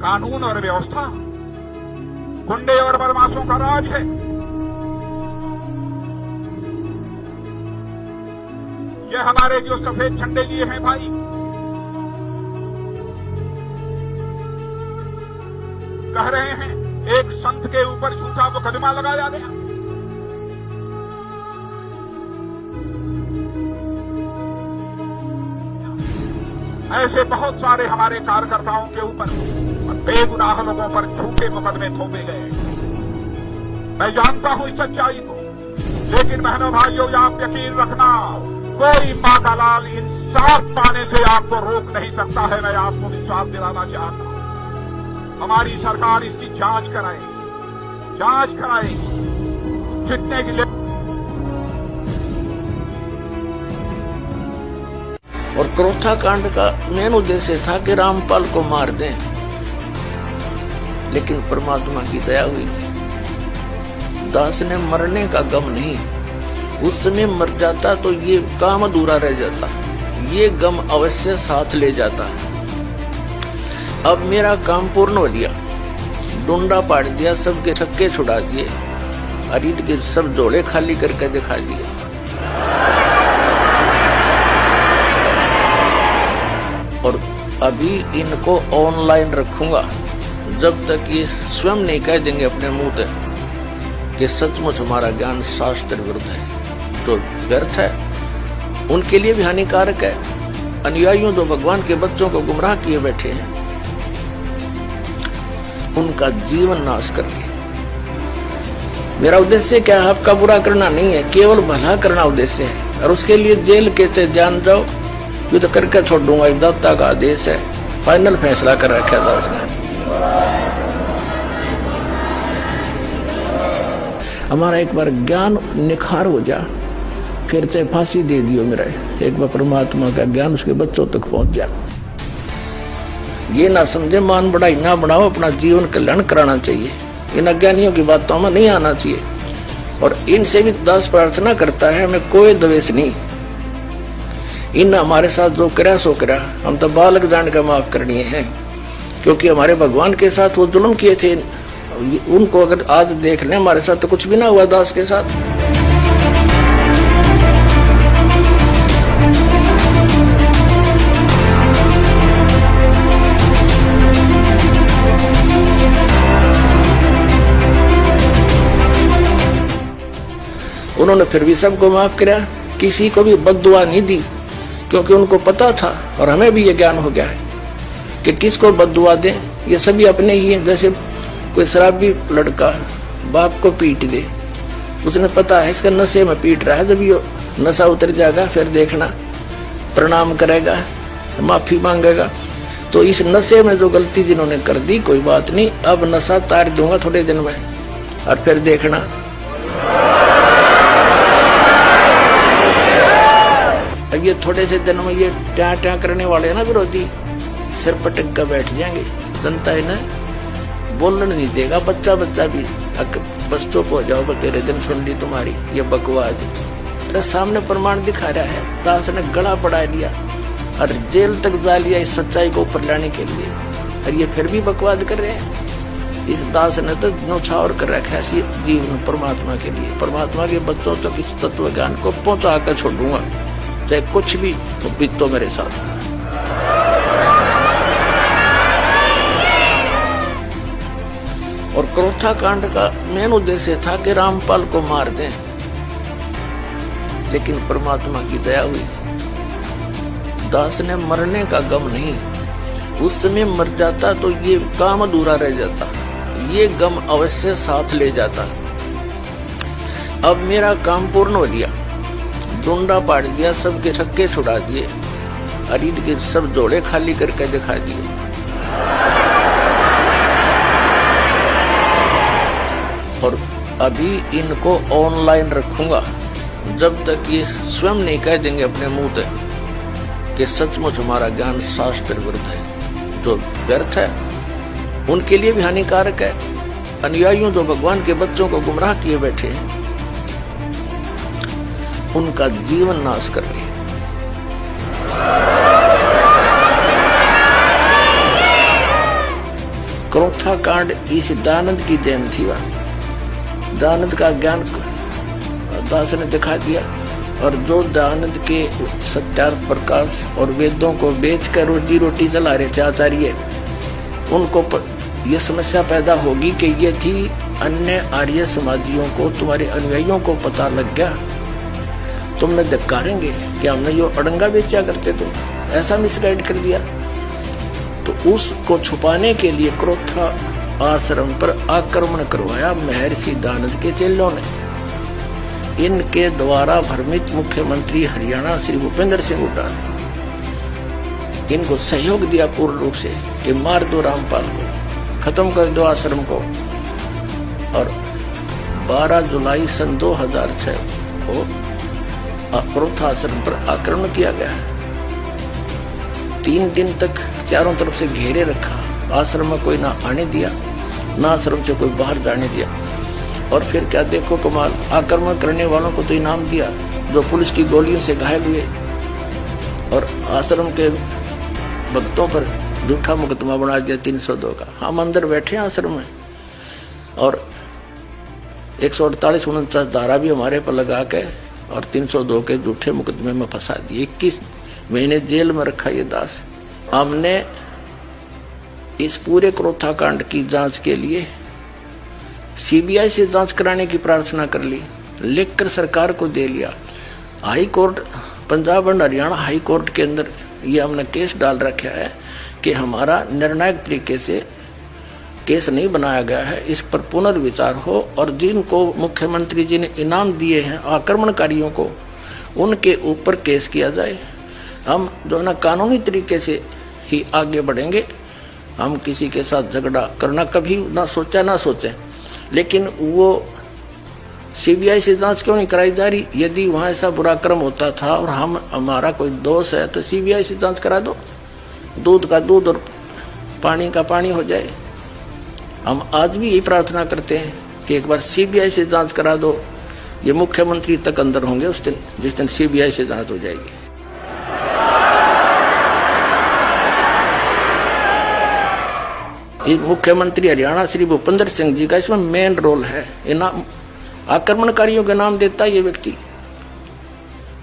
कानून और व्यवस्था गुंडे और बदमाशों का राज है। ये हमारे जो सफेद झंडे लिए हैं भाई, कह रहे हैं एक संत के ऊपर झूठा मुकदमा लगाया गया। ऐसे बहुत सारे हमारे कार्यकर्ताओं के ऊपर बेगुनाह लोगों पर झूठे मुकदमे थोपे गए। मैं जानता हूं इस सच्चाई को, लेकिन बहनों भाइयों, आप यकीन रखना, कोई मां का लाल इंसाफ पाने से आपको रोक नहीं सकता है। मैं आपको विश्वास दिलाना चाहता हूं, हमारी सरकार इसकी जांच कराएगी जितने के लिए। और क्रोथा कांड का मेन उद्देश्य था कि रामपाल को मार दें, लेकिन परमात्मा की दया हुई। दास ने मरने का गम नहीं, उस समय मर जाता तो ये काम अधूरा रह जाता, ये गम अवश्य साथ ले जाता। अब मेरा काम पूर्ण हो गया, डूंडा पाट दिया, सबके छक्के छुड़ा दिए, अरीट के सब जोड़े खाली करके दिखा दिए। और अभी इनको ऑनलाइन रखूंगा जब तक ये स्वयं नहीं कह देंगे अपने मुंह से कि सचमुच हमारा ज्ञान शास्त्र विरुद्ध है, तो व्यर्थ है, उनके लिए भी हानिकारक है। अनुयायियों जो भगवान के बच्चों को गुमराह किए बैठे हैं, उनका जीवन नाश करके। मेरा उद्देश्य क्या है? आपका बुरा करना नहीं है, केवल भला करना उद्देश्य है। और उसके लिए जेल के से जान जाओ, युद्ध तो करके छोड़ दूंगा, दाता का आदेश है, फाइनल फैसला कर रखा था उसने। हमारा एक बार ज्ञान निखार हो जा, फिर चाहे फांसी दे दियो मेरा, एक बार परमात्मा का ज्ञान उसके बच्चों तक पहुंच जा। ये ना समझे मान बढ़ाई ना बढ़ाओ, अपना जीवन कल्याण कराना चाहिए। इन अज्ञानियों की बातों में नहीं आना चाहिए। और इनसे भी दास प्रार्थना करता है, हमें कोई द्वेष नहीं। इन हमारे साथ जो करा सो करा, हम तो बालक जान का माफ करनी है, क्योंकि हमारे भगवान के साथ वो जुल्म किए थे। उनको अगर आज देख लें, हमारे साथ तो कुछ भी ना हुआ दास के साथ। उन्होंने फिर भी सबको माफ किया, किसी को भी बद्दुआ नहीं दी, क्योंकि उनको पता था, और हमें भी ये ज्ञान हो गया है कि किसको बद्दुआ दें, ये सभी अपने ही हैं। जैसे कोई शराबी लड़का बाप को पीट दे, उसने पता है इसका नशे में पीट रहा है, जब ये नशा उतर जाएगा फिर देखना प्रणाम करेगा, माफी मांगेगा। तो इस नशे में जो गलती जिन्होंने कर दी, कोई बात नहीं, अब नशा तार दूंगा थोड़े दिन में, और फिर देखना। अब ये थोड़े से दिन में ये ट्या ट्या करने वाले हैं ना विरोधी, सिर पटक कर बैठ जाएंगे, जनता इन्हें बोलने नहीं देगा। बच्चा भी बस तो हो जाओ, तेरे दिन सुन ली तुम्हारी ये बकवास। तेरे सामने प्रमाण दिखा रहा है, दास ने गला पड़ा लिया और जेल तक जा लिया इस सच्चाई को ऊपर लाने के लिए, और ये फिर भी बकवास कर रहे हैं। इस दास ने तो न्यौछावर कर रखा है जीवन परमात्मा के लिए। परमात्मा के बच्चों तक इस तत्व ज्ञान को पहुंचा कर छोड़ूंगा, चाहे कुछ भी बीतो मेरे साथ। और क्रोथा कांड का मेन उद्देश्य था कि रामपाल को मार दें, लेकिन परमात्मा की दया हुई। दास ने मरने का गम नहीं, उस समय मर जाता तो ये काम अधूरा रह जाता, ये गम अवश्य साथ ले जाता। अब मेरा काम पूर्ण हो गया, डूंडा पाट दिया, सबके छक्के छुड़ा दिए, अरीट के सब जोड़े खाली करके दिखा दिए। और अभी इनको ऑनलाइन रखूंगा जब तक ये स्वयं नहीं कह देंगे अपने मुंह से कि सचमुच हमारा ज्ञान शास्त्र विरुद्ध है, तो व्यर्थ है, उनके लिए भी हानिकारक है। अनुयायियों जो भगवान के बच्चों को गुमराह किए बैठे हैं, उनका जीवन नाश कर रहे हैं। क्रोथा कांड इस दयानंद की देन थी। वह दयानंद का ज्ञान दास ने दिखा दिया, और जो दयानंद के सत्यार्थ प्रकाश और वेदों को बेचकर रोजी रोटी चला रहे थे आचार्य, उनको यह समस्या पैदा होगी कि ये थी अन्य आर्य समाजियों को, तुम्हारे अनुयायियों को पता लग गया, तुमने धिक्कारेंगे कि हमने यो अड़ंगा बेचा करते, तुम ऐसा मिसगाइड कर दिया। तो उसको छुपाने के लिए क्रोथा आश्रम पर आक्रमण करवाया महर्षि दयानंद के चेलों ने। इनके द्वारा भ्रमित मुख्यमंत्री हरियाणा श्री भूपेंद्र सिंह हुड्डा ने इनको सहयोग दिया पूर्ण रूप से कि मार दो रामपाल को, खत्म कर दो आश्रम को। और 12 जुलाई सन 2006 को क्रोथा आश्रम पर आक्रमण किया गया। 3 दिन तक चारों तरफ से घेरे रखा, आश्रम में कोई ना आने दिया, ना आश्रम से कोई बाहर जाने दिया। और फिर क्या देखो कमाल, आक्रमण करने वालों को तो इनाम दिया जो पुलिस की गोलियों से घायल हुए, और आश्रम के भक्तों पर झूठा मुकदमा बना दिया 302 का। हम अंदर बैठे हैं आश्रम में, और 148-49 धारा भी हमारे पर लगा के और 302 के झूठे मुकदमे में फंसा दिए। 21 महीने जेल में रखा ये दास। हमने इस पूरे क्रोथा कांड की जांच के लिए सीबीआई से जांच कराने की प्रार्थना कर ली, लिखकर सरकार को दे लिया। High court, Punjab and Haryana high court के अंदर ये हमने केस डाल रखा है कि हमारा निर्णायक तरीके से केस नहीं बनाया गया है, इस पर पुनर्विचार हो, और जिनको मुख्यमंत्री जी ने इनाम दिए हैं आक्रमणकारियों को, उनके ऊपर केस किया जाए। हम जो है ना कानूनी तरीके से ही आगे बढ़ेंगे। हम किसी के साथ झगड़ा करना कभी ना सोचा ना सोचें, लेकिन वो सीबीआई से जांच क्यों नहीं कराई जा रही? यदि वहाँ ऐसा बुरा कर्म होता था और हमारा कोई दोष है तो सीबीआई से जांच करा दो, दूध का दूध और पानी का पानी हो जाए। हम आज भी यही प्रार्थना करते हैं कि एक बार सीबीआई से जांच करा दो। ये मुख्यमंत्री तक अंदर होंगे उस दिन, जिस दिन सीबीआई से जांच हो जाएगी। मुख्यमंत्री हरियाणा श्री भूपेंद्र सिंह जी का इसमें मेन रोल है। इनाम आक्रमणकारियों के नाम देता है ये व्यक्ति।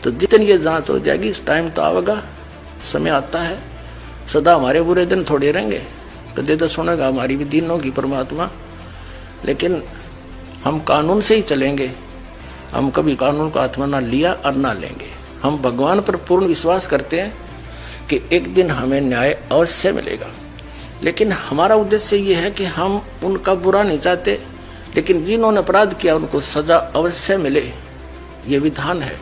तो जिस दिन ये जांच हो जाएगी, इस टाइम तो आवेगा, समय आता है। सदा हमारे बुरे दिन थोड़े रहेंगे, कदे तो सुनेगा हमारी भी दिन होगी परमात्मा। लेकिन हम कानून से ही चलेंगे। हम कभी कानून को हाथ में ना लिया और ना लेंगे। हम भगवान पर पूर्ण विश्वास करते हैं कि एक दिन हमें न्याय अवश्य मिलेगा। लेकिन हमारा उद्देश्य ये है कि हम उनका बुरा नहीं चाहते, लेकिन जिन्होंने अपराध किया उनको सजा अवश्य मिले। ये विधान है,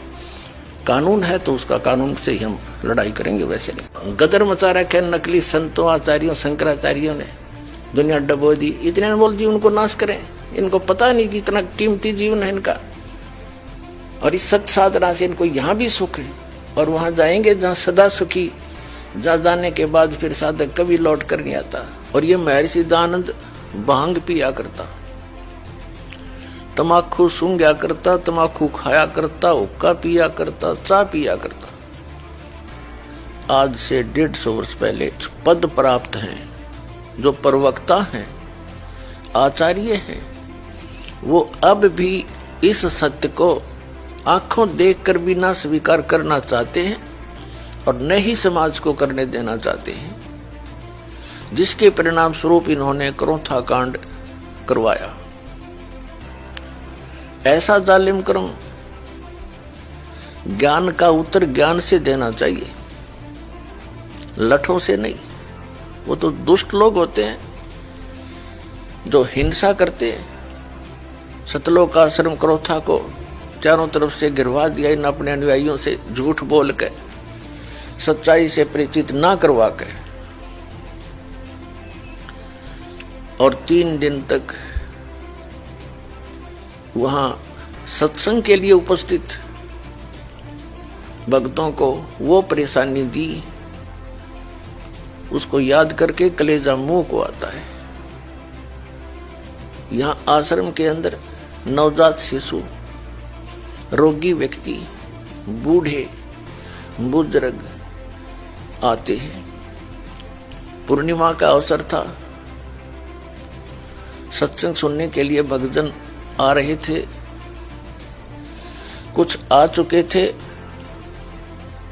कानून है, तो उसका कानून से ही हम लड़ाई करेंगे, वैसे नहीं। गदर मचा रखे नकली संतों, आचार्यों, शंकराचार्यों ने, दुनिया डबो दी। इतने बोल जी उनको नाश करें। इनको पता नहीं कि इतना कीमती जीवन है इनका, और इस सत साधना से इनको यहाँ भी सुख है, और वहां जाएंगे जहाँ सदा सुखी। जा जाने के बाद फिर साधक कभी लौट कर नहीं आता। और ये महर्षि दयानंद भांग पिया करता, तमाकू सूंघा करता, तमाकू खाया करता, हुक्का पिया करता, चाय पिया करता। आज से 150 वर्ष पहले पद प्राप्त हैं, जो प्रवक्ता हैं, आचार्य हैं, वो अब भी इस सत्य को आंखों देखकर भी ना स्वीकार करना चाहते हैं, और न ही समाज को करने देना चाहते हैं, जिसके परिणाम स्वरूप इन्होंने क्रोथा कांड करवाया। ऐसा जालिम कर्म ज्ञान का उत्तर ज्ञान से देना चाहिए, लठों से नहीं। वो तो दुष्ट लोग होते हैं जो हिंसा करते हैं। सतलोक आश्रम क्रोथा को चारों तरफ से गिरवा दिया इन अपने अनुयायियों से, झूठ बोल के, सच्चाई से परिचित ना करवा के। और 3 दिन तक वहां सत्संग के लिए उपस्थित भक्तों को वो परेशानी दी, उसको याद करके कलेजा मुंह को आता है। यहां आश्रम के अंदर नवजात शिशु, रोगी व्यक्ति, बूढ़े, बुजुर्ग आते हैं। पूर्णिमा का अवसर था, सत्संग सुनने के लिए भक्तजन आ रहे थे। कुछ आ चुके थे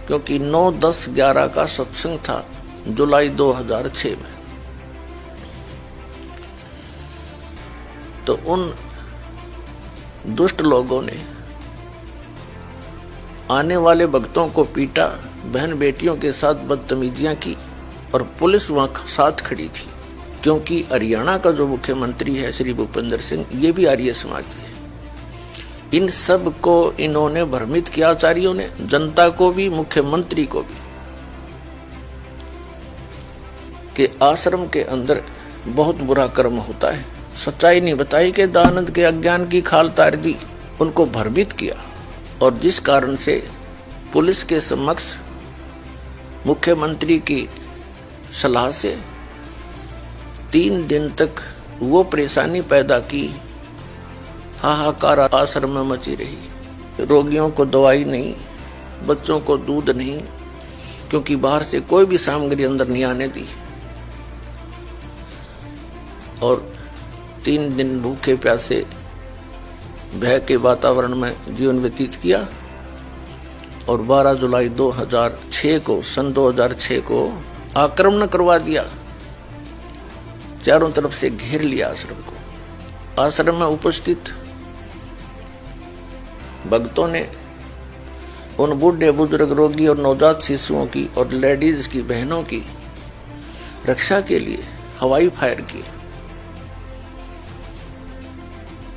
क्योंकि 9, 10, 11 का सत्संग था जुलाई 2006 में। तो उन दुष्ट लोगों ने आने वाले भक्तों को पीटा, बहन बेटियों के साथ बदतमीजियां की और पुलिस वहां साथ खड़ी थी, क्योंकि हरियाणा का जो मुख्यमंत्री है श्री भूपेंद्र सिंह, ये भी आर्य समाजी है। इन सब को इन्होंने भ्रमित किया, आचार्यों ने, जनता को भी, मुख्यमंत्री को भी, कि आश्रम के अंदर बहुत बुरा कर्म होता है। सच्चाई नहीं बताई कि दयानंद के अज्ञान की खाल तार दी, उनको भ्रमित किया। और जिस कारण से पुलिस के समक्ष मुख्यमंत्री की सलाह से 3 दिन तक वो परेशानी पैदा की, हाहाकार आश्रम में मची रही। रोगियों को दवाई नहीं, बच्चों को दूध नहीं, क्योंकि बाहर से कोई भी सामग्री अंदर नहीं आने दी। और 3 दिन भूखे प्यासे भय के वातावरण में जीवन व्यतीत किया। और 12 जुलाई 2006 को, सन 2006 को आक्रमण करवा दिया, चारों तरफ से घेर लिया आश्रम को। आश्रम में उपस्थित भक्तों ने उन बूढ़े बुजुर्ग, रोगी और नवजात शिशुओं की और लेडीज की, बहनों की रक्षा के लिए हवाई फायर किए।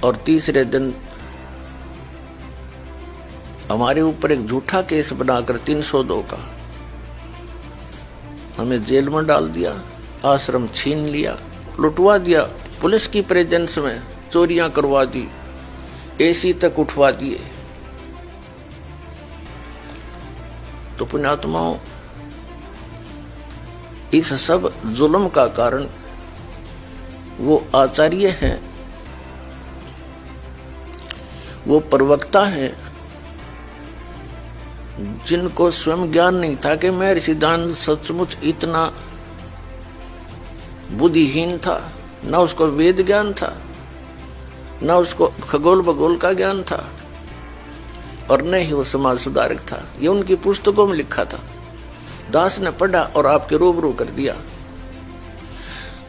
और तीसरे दिन हमारे ऊपर एक झूठा केस बनाकर 302 का हमें जेल में डाल दिया, आश्रम छीन लिया, लुटवा दिया। पुलिस की प्रेजेंस में चोरियां करवा दी, एसी तक उठवा दिए। तो पुण्यात्माओं, इस सब जुल्म का कारण वो आचार्य हैं, वो प्रवक्ता हैं, जिनको स्वयं ज्ञान नहीं था कि मैं ऋषिदान सचमुच इतना बुद्धिहीन था। न उसको वेद ज्ञान था, न उसको खगोल भगोल का ज्ञान था, और न ही वो समाज सुधारक था। ये उनकी पुस्तकों में लिखा था, दास ने पढ़ा और आपके रूबरू कर दिया।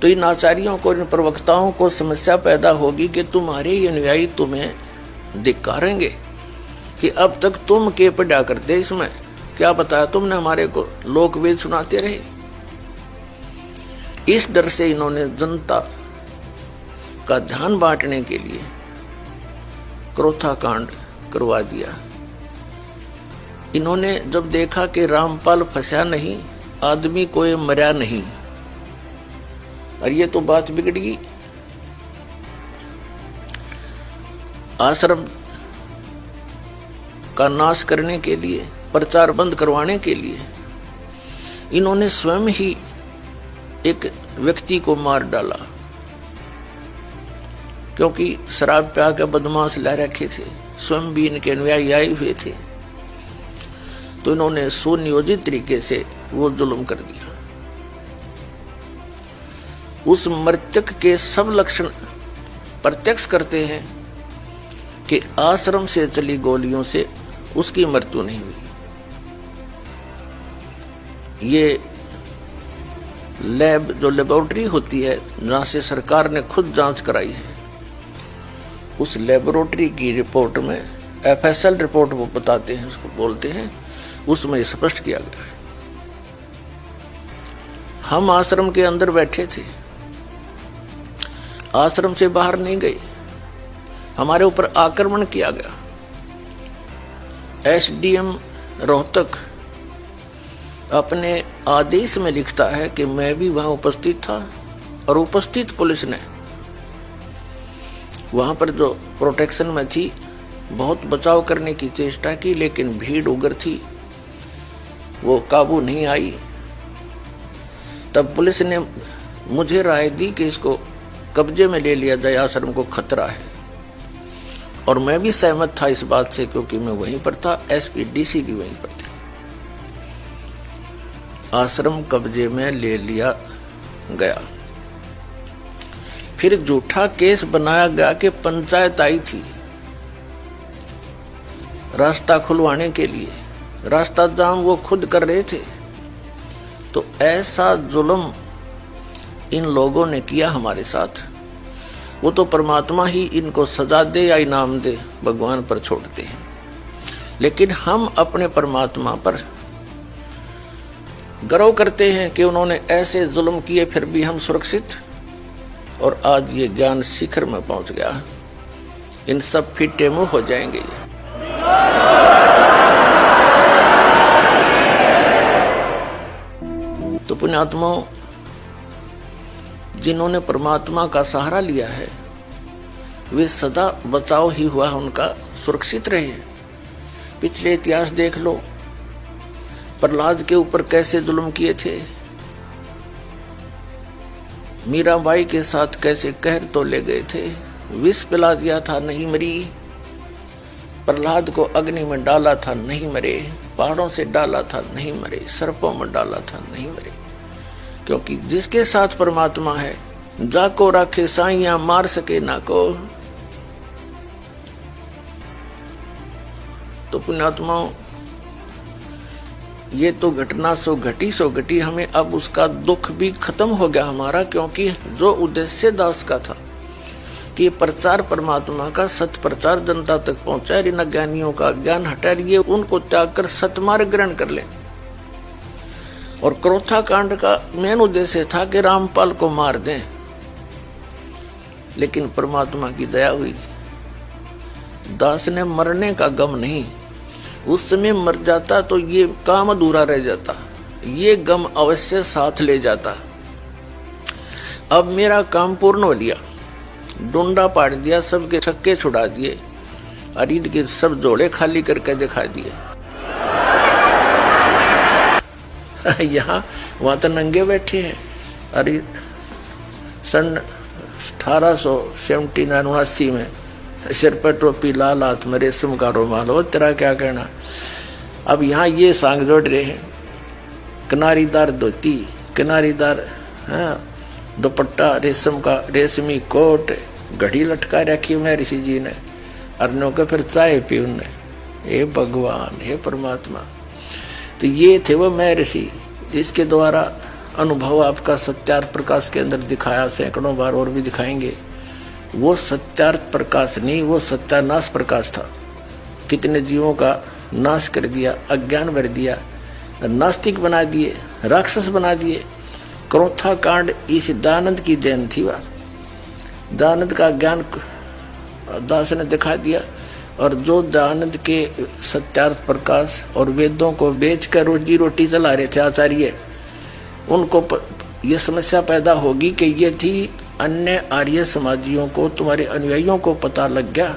तो इन आचार्यों को, इन प्रवक्ताओं को समस्या पैदा होगी कि तुम्हारे ही अनुयायी तुम्हें धिक्कारेंगे कि अब तक तुम के पढ़ा करते, इसमें क्या बताया तुमने, हमारे को लोक वेद सुनाते रहे। इस डर से इन्होंने जनता का ध्यान बांटने के लिए क्रोथा कांड करवा दिया। इन्होंने जब देखा कि रामपाल फंसा नहीं, आदमी कोई मरा नहीं, और ये तो बात बिगड़ गई। आश्रम का नाश करने के लिए, प्रचार बंद करवाने के लिए इन्होंने स्वयं ही एक व्यक्ति को मार डाला, क्योंकि शराब प्या के बदमाश ला रखे थे, स्वयं भी इनके अनुयायी आए हुए थे। तो इन्होंने सुनियोजित तरीके से वो जुल्म कर दिया। उस मृतक के सब लक्षण प्रत्यक्ष करते हैं कि आश्रम से चली गोलियों से उसकी मृत्यु नहीं हुई। ये लैब, जो लेबोरेटरी होती है जहां से सरकार ने खुद जांच कराई है, उस लेबोरेटरी की रिपोर्ट में, FSL रिपोर्ट वो बताते हैं, उसको बोलते हैं, उसमें स्पष्ट किया गया है। हम आश्रम के अंदर बैठे थे, आश्रम से बाहर नहीं गए, हमारे ऊपर आक्रमण किया गया। SDM रोहतक अपने आदेश में लिखता है कि मैं भी वहां उपस्थित था, और उपस्थित पुलिस ने वहां पर जो प्रोटेक्शन में थी बहुत बचाव करने की चेष्टा की, लेकिन भीड़ उग्र थी, वो काबू नहीं आई। तब पुलिस ने मुझे राय दी कि इसको कब्जे में ले लिया जाए, आश्रम को खतरा है। और मैं भी सहमत था इस बात से, क्योंकि मैं वहीं पर था, SP DC भी वहीं पर थे। आश्रम कब्जे में ले लिया गया, फिर झूठा केस बनाया गया कि पंचायत आई थी रास्ता खुलवाने के लिए, रास्ता जाम वो खुद कर रहे थे। तो ऐसा जुल्म इन लोगों ने किया हमारे साथ। वो तो परमात्मा ही इनको सजा दे या इनाम दे, भगवान पर छोड़ते हैं। लेकिन हम अपने परमात्मा पर गर्व करते हैं कि उन्होंने ऐसे जुल्म किए, फिर भी हम सुरक्षित। और आज ये ज्ञान शिखर में पहुंच गया, इन सब फिटे मुंह हो जाएंगे। तो पुण्यात्माओं, जिन्होंने परमात्मा का सहारा लिया है वे सदा बचाव ही हुआ उनका, सुरक्षित रहे। पिछले इतिहास देख लो, प्रहलाद के ऊपर कैसे जुल्म किए थे, मीराबाई के साथ कैसे कहर तो ले गए थे, विष पिला दिया था नहीं मरी, प्रहलाद को अग्नि में डाला था नहीं मरे, पहाड़ों से डाला था नहीं मरे, सर्पों में डाला था नहीं मरे। क्योंकि जिसके साथ परमात्मा है, जाको राखे साइया मार सके ना को। तो पुण्यात्माओं, ये तो घटना सो घटी, हमें अब उसका दुख भी खत्म हो गया हमारा। क्योंकि जो उद्देश्य दास का था कि प्रचार परमात्मा का, सत प्रचार जनता तक पहुंचाए, इन अज्ञानियों का ज्ञान हटा लिए, उनको त्याग कर सतमार्ग ग्रहण कर ले। और क्रोथा कांड का मेन उद्देश्य था कि रामपाल को मार दें। लेकिन परमात्मा की दया हुई, दास ने मरने का गम नहीं, उस समय मर जाता तो ये काम अधूरा रह जाता, ये गम अवश्य साथ ले जाता। अब मेरा काम पूर्ण हो लिया, डोंडा पाड़ दिया, सबके छक्के छुड़ा दिए, अरीड के सब जोड़े खाली करके दिखा दिए। यहाँ वहां तो नंगे बैठे हैं। अरे सन 1879 में सिर पर टोपी, लाल हाथ में रेशम का रुमाल, हो तेरा क्या कहना। अब यहाँ ये सांग जोड़ रहे हैं, किनारीदार धोती, किनारीदार दुपट्टा, रेशम का रेशमी कोट, घड़ी लटका रखी महर्षि जी ने, अर्नों के फिर चाय पी उनने। हे भगवान, हे परमात्मा, तो ये थे वो महर्षि। इसके द्वारा अनुभव आपका सत्यार्थ प्रकाश के अंदर दिखाया, सैकड़ों बार और भी दिखाएंगे। वो सत्यार्थ प्रकाश नहीं, वो सत्यानाश प्रकाश था। कितने जीवों का नाश कर दिया, अज्ञान भर दिया, नास्तिक बना दिए, राक्षस बना दिए। क्रोथा कांड इस दयानंद की देन थी। वह दयानंद का ज्ञान दास ने दिखा दिया। और जो दयानंद के सत्यार्थ प्रकाश और वेदों को बेचकर रोजी रोटी चला रहे थे आचार्य, उनको ये समस्या पैदा होगी कि ये थी अन्य आर्य समाजियों को, तुम्हारे अनुयायियों को पता लग गया,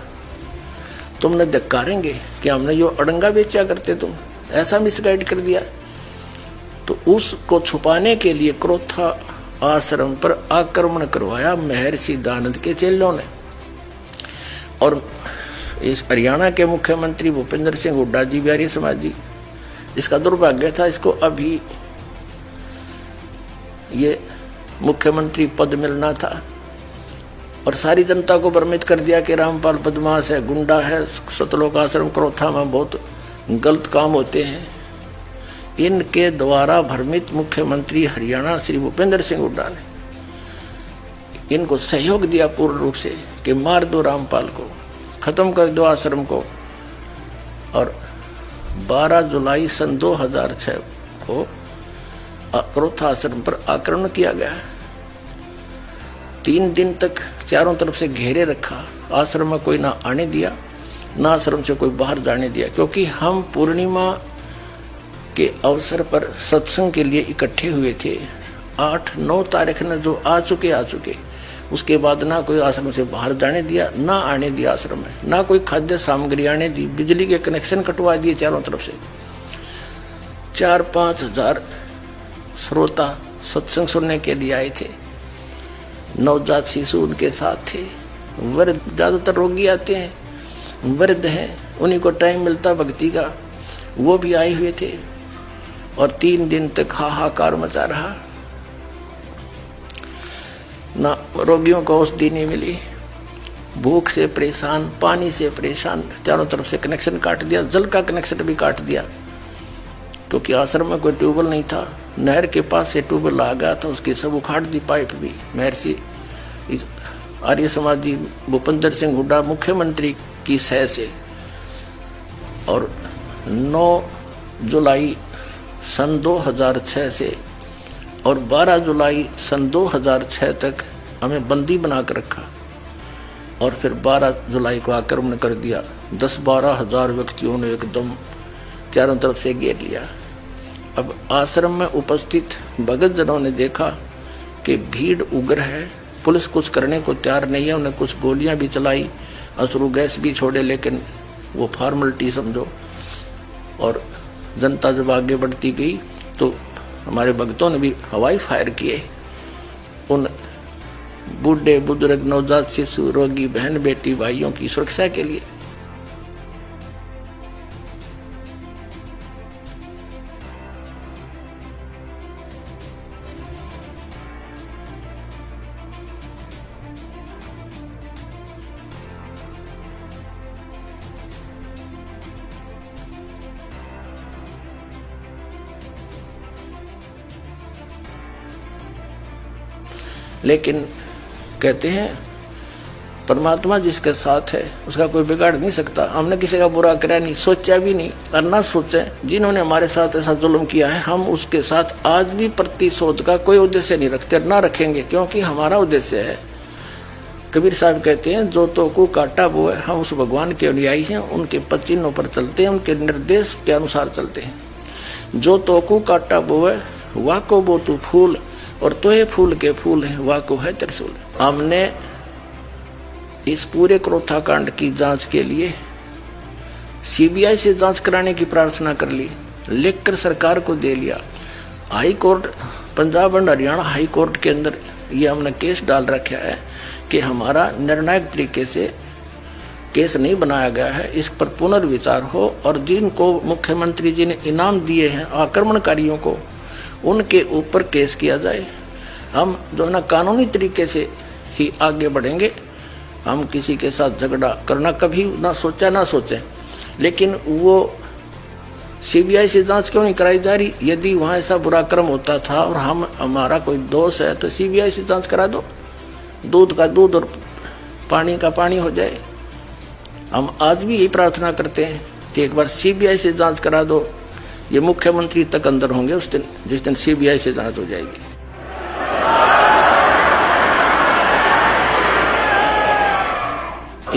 तुमने धिक्कारेंगे कि हमने यो अड़ंगा बेचा करते, तुम ऐसा मिसगाइड कर दिया। तो उसको छुपाने के लिए क्रोथा आश्रम पर आक्रमण करवाया महर्षि दयानंद के चेलों ने। और इस हरियाणा के मुख्यमंत्री भूपेंद्र सिंह हुड्डा जी भी आर्य समाजी, इसका दुर्भाग्य था, इसको अभी ये मुख्यमंत्री पद मिलना था। और सारी जनता को भ्रमित कर दिया कि रामपाल बदमाश है, गुंडा है, सतलोक आश्रम क्रोथा में बहुत गलत काम होते हैं। इनके द्वारा भ्रमित मुख्यमंत्री हरियाणा श्री भूपेंद्र सिंह हुड्डा ने इनको सहयोग दिया पूर्ण रूप से कि मार दो रामपाल को, खत्म कर दो आश्रम को। और 12 जुलाई सन 2006 को क्रोथा आश्रम पर आक्रमण किया गया। 3 दिन तक चारों तरफ से घेरे रखा, आश्रम में कोई ना आने दिया, ना आश्रम से कोई बाहर जाने दिया। क्योंकि हम पूर्णिमा के अवसर पर सत्संग के लिए इकट्ठे हुए थे। 8-9 तारीख ने जो आ चुके, उसके बाद ना कोई आश्रम से बाहर जाने दिया, ना आने दिया आश्रम में, ना कोई खाद्य सामग्री आने दी, बिजली के कनेक्शन कटवा दिए चारों तरफ से। 4-5 हजार श्रोता सत्संग सुनने के लिए आए थे। नवजात शिशु उनके साथ थे, वृद्ध, ज्यादातर रोगी आते हैं, वृद्ध हैं, उन्हीं को टाइम मिलता भक्ति का, वो भी आए हुए थे। और 3 दिन तक हाहाकार मचा रहा। ना रोगियों को औषधि नहीं मिली, भूख से परेशान, पानी से परेशान, चारों तरफ से कनेक्शन काट दिया, जल का कनेक्शन भी काट दिया क्योंकि आश्रम में कोई ट्यूबवेल नहीं था। नहर के पास से ट्यूबवेल आ गया था, उसकी सब उखाड़ दी पाइप भी। महर्षि आर्य समाजी भूपेंद्र सिंह हुड्डा मुख्यमंत्री की सह से और 9 जुलाई सन 2006 से और 12 जुलाई सन 2006 तक हमें बंदी बना कर रखा और फिर 12 जुलाई को आक्रमण कर दिया। 10-12 हजार व्यक्तियों ने एकदम चारों तरफ से घेर लिया। अब आश्रम में उपस्थित भगत जनों ने देखा कि भीड़ उग्र है, पुलिस कुछ करने को तैयार नहीं है। उन्हें कुछ गोलियां भी चलाई, अश्रु गैस भी छोड़े, लेकिन वो फॉर्मेलिटी समझो। और जनता जब आगे बढ़ती गई तो हमारे भक्तों ने भी हवाई फायर किए उन बूढ़े बुजुर्ग, नवजात शिशु, रोगी, बहन बेटी, भाइयों की सुरक्षा के लिए। लेकिन कहते हैं परमात्मा जिसके साथ है उसका कोई बिगाड़ नहीं सकता। हमने किसी का बुरा करा नहीं, सोचा भी नहीं और ना सोचे। जिन्होंने हमारे साथ ऐसा जुल्म किया है हम उसके साथ आज भी प्रतिशोध का कोई उद्देश्य नहीं रखते, ना रखेंगे, क्योंकि हमारा उद्देश्य है। कबीर साहब कहते हैं जो तो को काटा वो है। हम उस भगवान के अनुयायी हैं, उनके पद चिन्हों पर चलते हैं, उनके निर्देश के अनुसार चलते हैं। जो तो को काटा वो है वाह को वो तू फूल और तोहे फूल के फूल है वाह को है त्रिशूल। हमने इस पूरे क्रोथा कांड की जांच के लिए सीबीआई से जांच कराने की प्रार्थना कर ली, लिखकर सरकार को दे लिया। High court, Punjab and Haryana high court के अंदर ये हमने केस डाल रखा है कि हमारा निर्णायक तरीके से केस नहीं बनाया गया है, इस पर पुनर्विचार हो और जिनको मुख्यमंत्री जी ने इनाम दिए हैं आक्रमणकारियों को, उनके ऊपर केस किया जाए। हम जो है ना कानूनी तरीके से ही आगे बढ़ेंगे। हम किसी के साथ झगड़ा करना कभी ना सोचा ना सोचे, लेकिन वो सीबीआई से जांच क्यों नहीं कराई जा रही? यदि वहाँ ऐसा बुरा कर्म होता था और हमारा कोई दोष है तो सीबीआई से जांच करा दो, दूध का दूध और पानी का पानी हो जाए। हम आज भी यही प्रार्थना करते हैं कि एक बार सीबीआई से जांच करा दो। ये मुख्यमंत्री तक अंदर होंगे उस दिन जिस दिन सीबीआई से जांच हो जाएगी।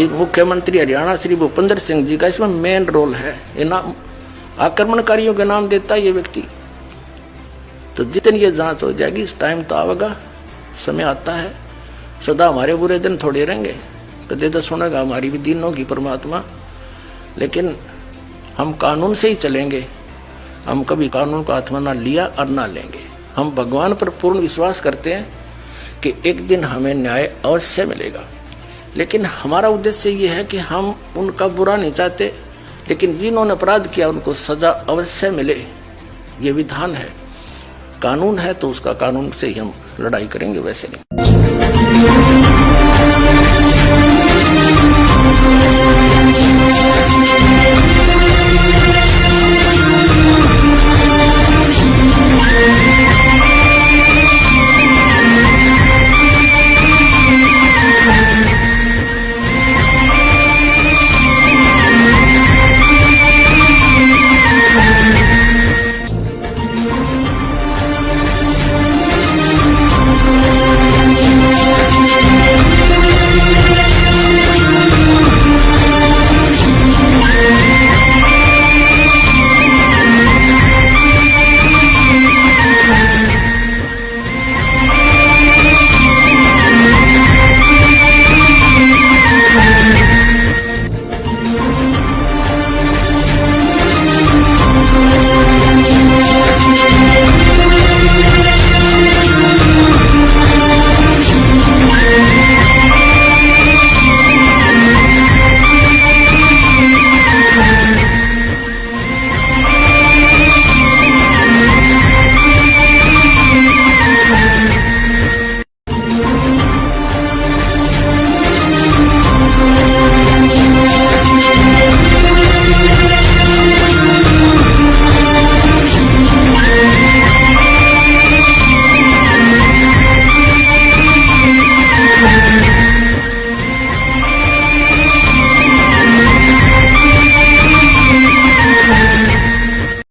मुख्यमंत्री हरियाणा श्री भूपेंद्र सिंह जी का इसमें मेन रोल है। इनाम आक्रमणकारियों के नाम देता है ये व्यक्ति। तो जितनी ये जांच हो जाएगी, इस टाइम तो आवेगा, समय आता है। सदा हमारे बुरे दिन थोड़े रहेंगे, कदे तो सुनेगा हमारी भी दिन होगी परमात्मा। लेकिन हम कानून से ही चलेंगे, हम कभी कानून को हाथ में ना लिया और ना लेंगे। हम भगवान पर पूर्ण विश्वास करते हैं कि एक दिन हमें न्याय अवश्य मिलेगा। लेकिन हमारा उद्देश्य ये है कि हम उनका बुरा नहीं चाहते, लेकिन जिन्होंने अपराध किया उनको सजा अवश्य मिले, ये विधान है। कानून है तो उसका कानून से ही हम लड़ाई करेंगे, वैसे नहीं।